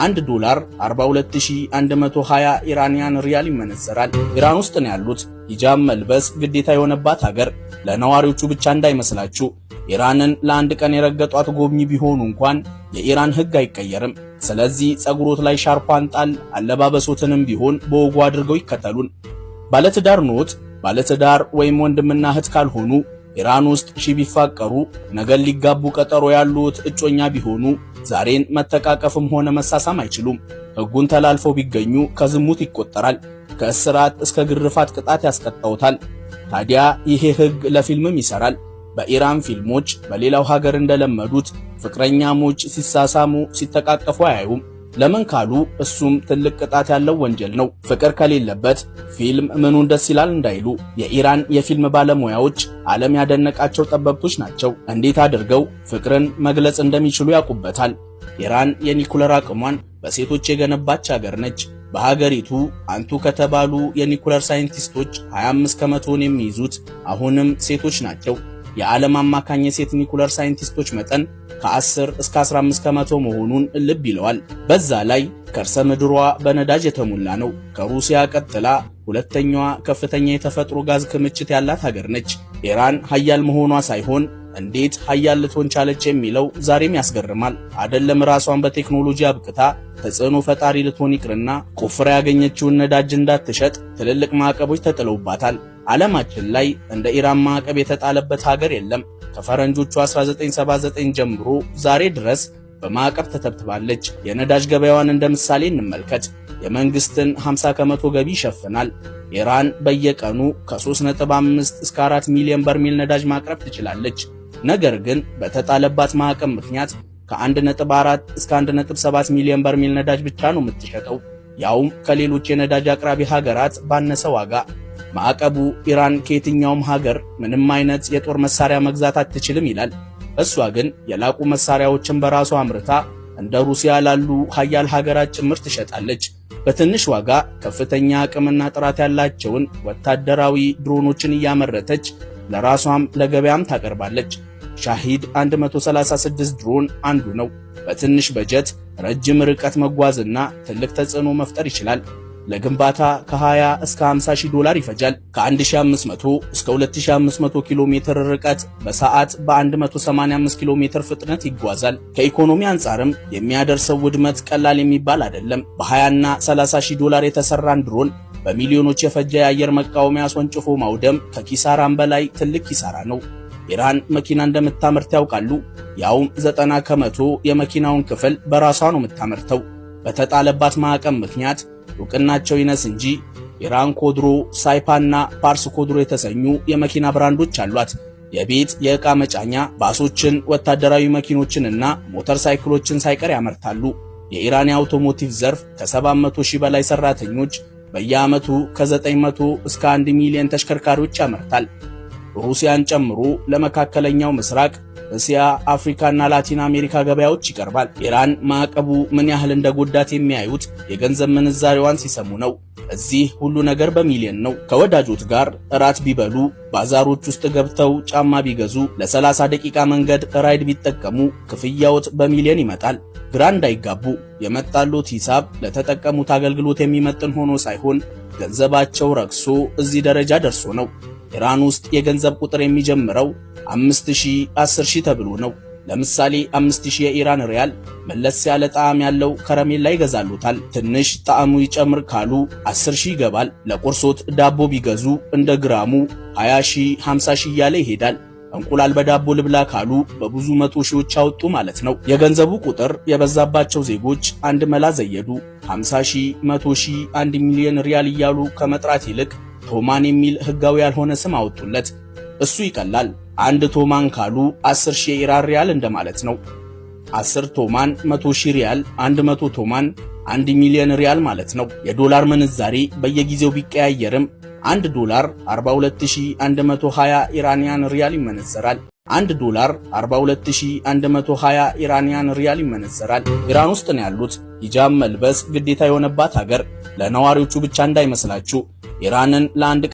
$1 42120 ኢራንያን ሪያል ይመነዘራል። ኢራን ውስጥ ነው ያሉት። ሂጃብ መልበስ ግዴታ የሆነባት ሀገር ለነዋሪዎቹ ብቻ እንዳይመስላችሁ። ኢራንን ለአንድ ቀን የረገጧት ጎብኚ ቢሆኑ እንኳን የኢራን ሕግ አይቀየርም። ስለዚህ ጸጉሮት ላይ ሻርፓን ጣል፣ አለባበሶትንም ቢሆን በወጉ አድርገው ይከተሉን። ባለትዳር ኖት፣ ባለትዳር ወይም ወንድምና እህት ካልሆኑ ኢራን ውስጥ ቢፋቀሩ ነገን ሊጋቡ ቀጠሮ ያሉት እጮኛ ቢሆኑ ዛሬን መተቃቀፍም ሆነ መሳሳም አይችሉም። ሕጉን ተላልፈው ቢገኙ ከዝሙት ይቆጠራል። ከእስራት እስከ ግርፋት ቅጣት ያስቀጣውታል። ታዲያ ይሄ ሕግ ለፊልምም ይሰራል። በኢራን ፊልሞች በሌላው ሀገር እንደለመዱት ፍቅረኛሞች ሲሳሳሙ ሲተቃቀፉ አያዩም። ለምን ካሉ እሱም ትልቅ ቅጣት ያለው ወንጀል ነው። ፍቅር ከሌለበት ፊልም ምኑን ደስ ይላል እንዳይሉ የኢራን የፊልም ባለሙያዎች ዓለም ያደነቃቸው ጠበብቶች ናቸው። እንዴት አድርገው ፍቅርን መግለጽ እንደሚችሉ ያውቁበታል። ኢራን የኒኩለር አቅሟን በሴቶች የገነባች ሀገር ነች። በሀገሪቱ አንቱ ከተባሉ የኒኩለር ሳይንቲስቶች 25 ከመቶውን የሚይዙት አሁንም ሴቶች ናቸው። የዓለም አማካኝ የሴት ኒኩለር ሳይንቲስቶች መጠን ከ10 እስከ 15 ከመቶ መሆኑን ልብ ይለዋል። በዛ ላይ ከርሰ ምድሯ በነዳጅ የተሞላ ነው። ከሩሲያ ቀጥላ ሁለተኛዋ ከፍተኛ የተፈጥሮ ጋዝ ክምችት ያላት ሀገር ነች። ኢራን ሀያል መሆኗ ሳይሆን እንዴት ሀያል ልትሆን ቻለች የሚለው ዛሬም ያስገርማል። አይደለም ራሷን በቴክኖሎጂ አብቅታ ተጽዕኖ ፈጣሪ ልትሆን ይቅርና ቆፍራ ያገኘችውን ነዳጅ እንዳትሸጥ ትልልቅ ማዕቀቦች ተጥለውባታል። ዓለማችን ላይ እንደ ኢራን ማዕቀብ የተጣለበት ሀገር የለም። ከፈረንጆቹ 1979 ጀምሮ ዛሬ ድረስ በማዕቀብ ተተብትባለች። የነዳጅ ገበያዋን እንደ ምሳሌ እንመልከት። የመንግስትን 50 ከመቶ ገቢ ይሸፍናል። ኢራን በየቀኑ ከ3.5 እስከ 4 ሚሊዮን በርሜል ነዳጅ ማቅረብ ትችላለች። ነገር ግን በተጣለባት ማዕቀብ ምክንያት ከ1.4 እስከ 1.7 ሚሊዮን በርሜል ነዳጅ ብቻ ነው የምትሸጠው፣ ያውም ከሌሎች የነዳጅ አቅራቢ ሀገራት ባነሰ ዋጋ። ማዕቀቡ ኢራን ከየትኛውም ሀገር ምንም አይነት የጦር መሳሪያ መግዛት አትችልም ይላል። እሷ ግን የላቁ መሳሪያዎችን በራሷ አምርታ እንደ ሩሲያ ላሉ ሀያል ሀገራት ጭምር ትሸጣለች። በትንሽ ዋጋ ከፍተኛ አቅምና ጥራት ያላቸውን ወታደራዊ ድሮኖችን እያመረተች ለራሷም ለገበያም ታቀርባለች። ሻሂድ 136 ድሮን አንዱ ነው። በትንሽ በጀት ረጅም ርቀት መጓዝና ትልቅ ተጽዕኖ መፍጠር ይችላል። ለግንባታ ከ20 እስከ 50 ሺህ ዶላር ይፈጃል። ከ1500 እስከ 2500 ኪሎ ሜትር ርቀት በሰዓት በ185 ኪሎ ሜትር ፍጥነት ይጓዛል። ከኢኮኖሚ አንጻርም የሚያደርሰው ውድመት ቀላል የሚባል አይደለም። በ20 እና 30 ሺህ ዶላር የተሰራን ድሮን በሚሊዮኖች የፈጀ የአየር መቃወሚያ አስወንጭፎ ማውደም ከኪሳራም በላይ ትልቅ ኪሳራ ነው። ኢራን መኪና እንደምታመርት ያውቃሉ? ያውም 90 ከመቶ የመኪናውን ክፍል በራሷ ነው የምታመርተው። በተጣለባት ማዕቀብ ምክንያት እውቅናቸው ይነስ እንጂ ኢራን ኮድሮ፣ ሳይፓና ፓርስ ኮድሮ የተሰኙ የመኪና ብራንዶች አሏት። የቤት የዕቃ መጫኛ ባሶችን፣ ወታደራዊ መኪኖችንና ሞተር ሳይክሎችን ሳይቀር ያመርታሉ። የኢራን የአውቶሞቲቭ ዘርፍ ከ700 ሺህ በላይ ሰራተኞች በየዓመቱ ከ900 እስከ 1 ሚሊዮን ተሽከርካሪዎች ያመርታል። ሩሲያን ጨምሮ ለመካከለኛው ምስራቅ፣ እስያ፣ አፍሪካና ላቲን አሜሪካ ገበያዎች ይቀርባል። ኢራን ማዕቀቡ ምን ያህል እንደጎዳት የሚያዩት የገንዘብ ምንዛሬዋን ሲሰሙ ነው። እዚህ ሁሉ ነገር በሚሊዮን ነው። ከወዳጆት ጋር እራት ቢበሉ፣ ባዛሮች ውስጥ ገብተው ጫማ ቢገዙ፣ ለ30 ደቂቃ መንገድ ራይድ ቢጠቀሙ ክፍያዎት በሚሊዮን ይመጣል። ግራ እንዳይጋቡ፣ የመጣሉት ሂሳብ ለተጠቀሙት አገልግሎት የሚመጥን ሆኖ ሳይሆን ገንዘባቸው ረክሶ እዚህ ደረጃ ደርሶ ነው። ኢራን ውስጥ የገንዘብ ቁጥር የሚጀምረው 5000፣ 10000 ተብሎ ነው። ለምሳሌ 5000 የኢራን ሪያል መለስ ያለ ጣዕም ያለው ከረሜላ ይገዛሉታል። ትንሽ ጣዕሙ ይጨምር ካሉ 10000 ይገባል። ለቁርሶት ዳቦ ቢገዙ እንደ ግራሙ 20000፣ 50000 እያለ ይሄዳል። እንቁላል በዳቦ ልብላ ካሉ በብዙ መቶ ሺዎች አወጡ ማለት ነው። የገንዘቡ ቁጥር የበዛባቸው ዜጎች አንድ መላ ዘየዱ። 50000፣ 100000፣ 1 ሚሊዮን ሪያል እያሉ ከመጥራት ይልቅ ቶማን የሚል ህጋዊ ያልሆነ ስም አወጡለት። እሱ ይቀላል። አንድ ቶማን ካሉ 10000 የኢራን ሪያል እንደማለት ነው። 10 ቶማን 100000 ሪያል፣ 100 ቶማን 1 ሚሊዮን ሪያል ማለት ነው። የዶላር ምንዛሬ በየጊዜው ቢቀያየርም $1 42120 ኢራንያን ሪያል ይመነዘራል። $1 42120 ኢራንያን ሪያል ይመነዘራል። ኢራን ውስጥ ነው ያሉት። ሂጃብ መልበስ ግዴታ የሆነባት ሀገር ለነዋሪዎቹ ብቻ እንዳይመስላችሁ። ኢራንን ለአንድ